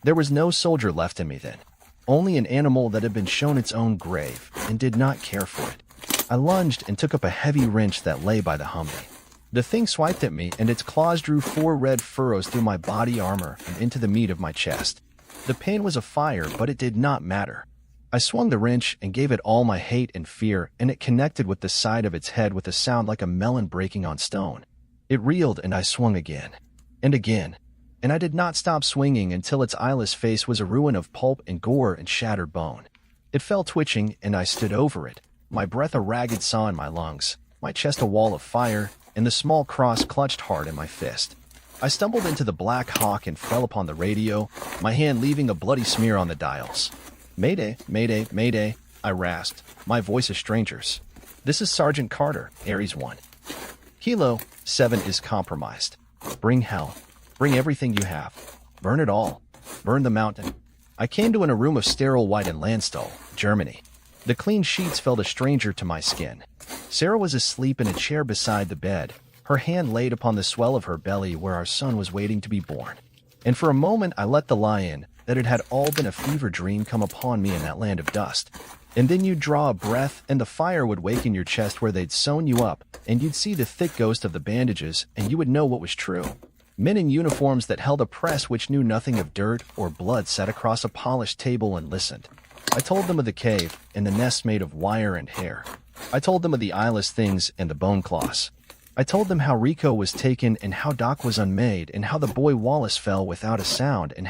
There was no soldier left in me then, only an animal that had been shown its own grave and did not care for it. I lunged and took up a heavy wrench that lay by the Humvee. The thing swiped at me, and its claws drew 4 red furrows through my body armor and into the meat of my chest. The pain was a fire, but it did not matter. I swung the wrench and gave it all my hate and fear, and it connected with the side of its head with a sound like a melon breaking on stone. It reeled, and I swung again. And again. And I did not stop swinging until its eyeless face was a ruin of pulp and gore and shattered bone. It fell twitching, and I stood over it, my breath a ragged saw in my lungs, my chest a wall of fire, and the small cross clutched hard in my fist. I stumbled into the Black Hawk and fell upon the radio, my hand leaving a bloody smear on the dials. "Mayday, mayday, mayday," I rasped, my voice a stranger's. "This is Sergeant Carter, Aries 1. Hilo 7 is compromised. Bring hell. Bring everything you have. Burn it all. Burn the mountain." I came to in a room of sterile white in Landstuhl, Germany. The clean sheets felt a stranger to my skin. Sarah was asleep in a chair beside the bed, her hand laid upon the swell of her belly where our son was waiting to be born. And for a moment I let the lie in that it had all been a fever dream come upon me in that land of dust. And then you'd draw a breath, and the fire would wake in your chest where they'd sewn you up, and you'd see the thick ghost of the bandages, and you would know what was true. Men in uniforms that held a press which knew nothing of dirt or blood sat across a polished table and listened. I told them of the cave and the nest made of wire and hair. I told them of the eyeless things and the bone cloths. I told them how Rico was taken and how Doc was unmade and how the boy Wallace fell without a sound and